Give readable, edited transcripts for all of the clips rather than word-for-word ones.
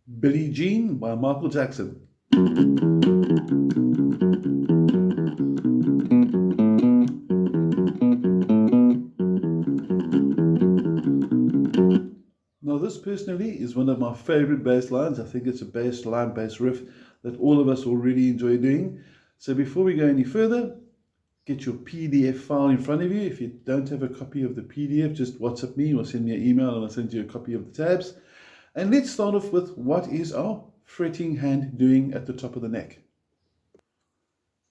Billie Jean by Michael Jackson. Now this personally is one of my favorite bass lines. I think it's a bass line, bass riff that all of us will really enjoy doing. So before we go any further, get your PDF file in front of you. If you don't have a copy of the PDF, just WhatsApp me or send me an email and I'll send you a copy of the tabs. And let's start off with what is our fretting hand doing at the top of the neck.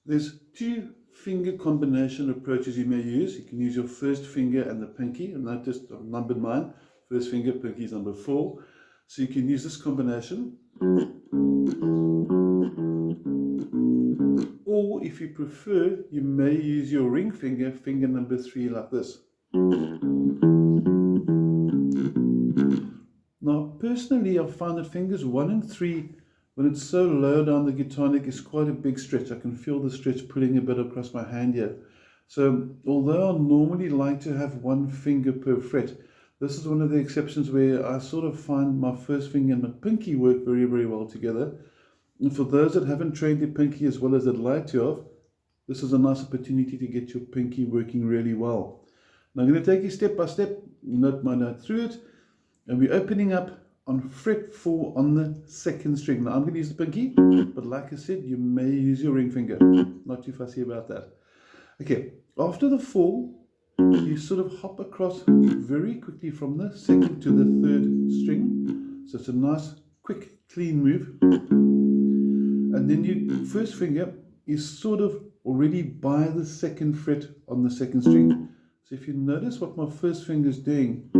There's two finger combination approaches you may use. You can use your first finger and the pinky, and notice I've numbered mine. First finger, pinky is number 4. So you can use this combination. Or if you prefer, you may use your ring finger, finger number 3, like this. Now, personally, I find that fingers 1 and 3, when it's so low down the guitar neck, is quite a big stretch. I can feel the stretch pulling a bit across my hand here. So, although I normally like to have one finger per fret, this is one of the exceptions where I sort of find my first finger and my pinky work very, very well together. And for those that haven't trained their pinky as well as they'd like to have, this is a nice opportunity to get your pinky working really well. Now I'm going to take you step by step, note my note through it, and we're opening up on fret 4 on the 2nd string. Now I'm going to use the pinky, but like I said, you may use your ring finger. Not too fussy about that. Okay, after the 4, you sort of hop across very quickly from the 2nd to the 3rd string. So it's a nice, quick, clean move. And then your first finger is sort of already by the 2nd fret on the 2nd string. So if you notice what my first finger is doing,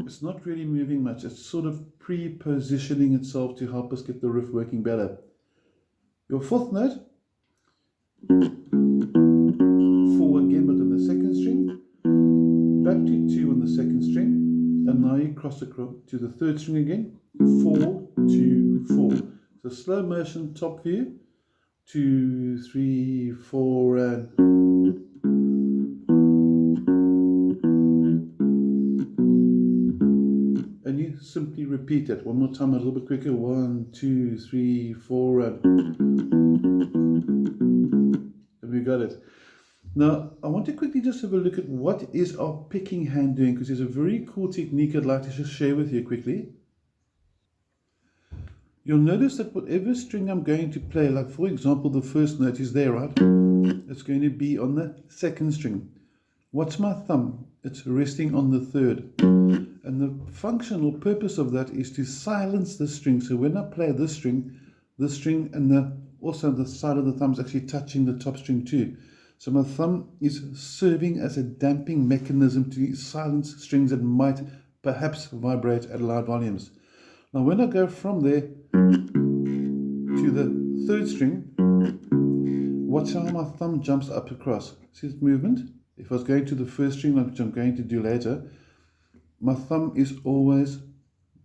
it's not really moving much. It's sort of pre-positioning itself to help us get the riff working better. Your 4th note, 4 again, but on the 2nd string, back to 2 on the 2nd string, and now you cross across to the 3rd string again, 4, 2, 4. So slow motion, top view, 2, 3, 4, and you simply repeat it. One more time, a little bit quicker. 1, 2, 3, 4, and we got it. Now, I want to quickly just have a look at what is our picking hand doing, because there's a very cool technique I'd like to just share with you quickly. You'll notice that whatever string I'm going to play, like for example, the first note is there, right? It's going to be on the 2nd string. What's my thumb? It's resting on the 3rd. And the function or purpose of that is to silence the string. So when I play this string and also the side of the thumb is actually touching the top string too. So my thumb is serving as a damping mechanism to silence strings that might perhaps vibrate at loud volumes. Now when I go from there to the 3rd string, watch how my thumb jumps up across. See this movement? If I was going to the 1st string, which I'm going to do later, my thumb is always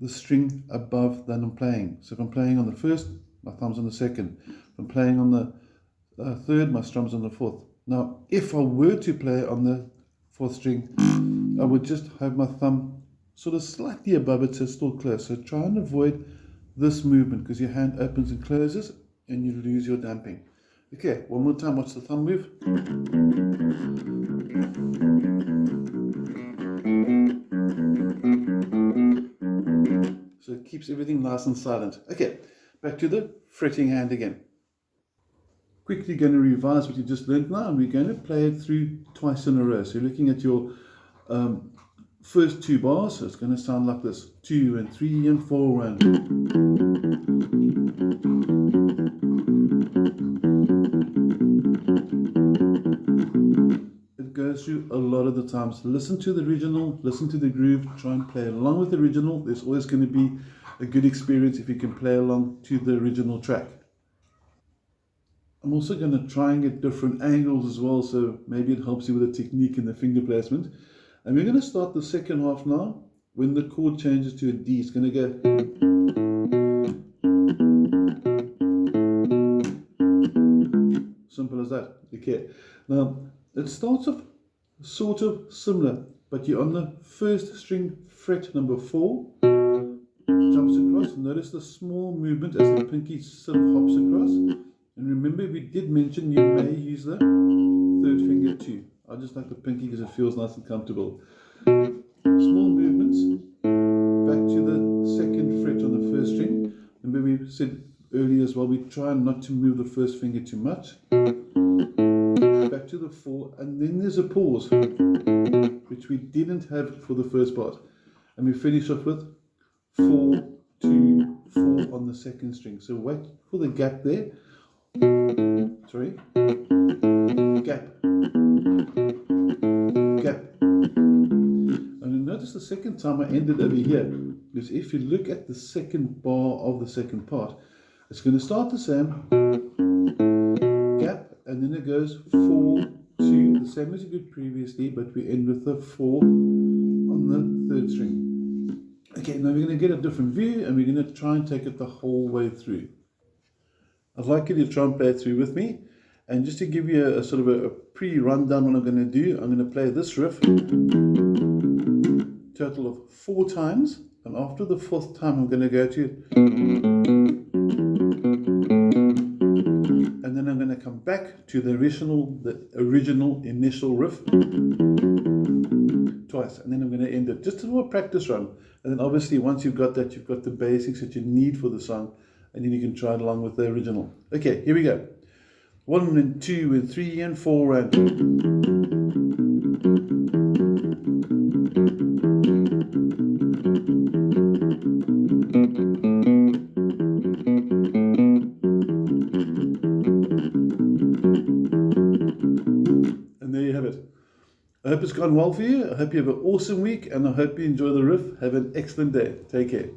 the string above that I'm playing. So if I'm playing on the 1st, my thumb's on the 2nd. If I'm playing on the 3rd, my strum's on the 4th. Now, if I were to play on the 4th string, I would just have my thumb sort of slightly above it, so it's still close. So try and avoid this movement, because your hand opens and closes and you lose your damping. Okay, one more time, watch the thumb move. So it keeps everything nice and silent. Okay, back to the fretting hand again. Quickly going to revise what you just learned now, and we're going to play it through twice in a row. So you're looking at your first 2 bars, so it's going to sound like this: 2 and 3 and 4 and. It goes through a lot of the times. Listen to the original, listen to the groove, try and play along with the original. There's always going to be a good experience if you can play along to the original track. I'm also going to try and get different angles as well, so maybe it helps you with the technique and the finger placement. And we're going to start the 2nd half now. When the chord changes to a D, it's going to go. Simple as that. Okay. Now, it starts off sort of similar, but you're on the 1st string, fret number 4, jumps across across. Notice the small movement as the pinky sort of hops across. And remember, we did mention you may use the third finger too. I just like the pinky because it feels nice and comfortable. Small movements back to the second fret on the first string. Remember we said earlier as well, we try not to move the first finger too much. Back to the 4, and then there's a pause, which we didn't have for the first part. And we finish off with 4, 2, 4 on the second string. So wait for the gap there. Sorry. Gap. Gap. And notice the second time I ended over here, because if you look at the second bar of the second part, it's going to start the same, gap, and then it goes 4, 2, the same as you did previously, but we end with the 4 on the third string. Okay, now we're going to get a different view, and we're going to try and take it the whole way through. I'd like you to try and play it through with me. And just to give you a sort of a pre-rundown what I'm going to do, I'm going to play this riff total of 4 times, and after the 4th time I'm going to go to, and then I'm going to come back to the original initial riff twice, and then I'm going to end it just as a practice run. And then obviously once you've got that, you've got the basics that you need for the song, and then you can try it along with the original. Okay, here we go. 1 and 2 and 3 and 4 and... And there you have it. I hope it's gone well for you. I hope you have an awesome week, and I hope you enjoy the riff. Have an excellent day. Take care.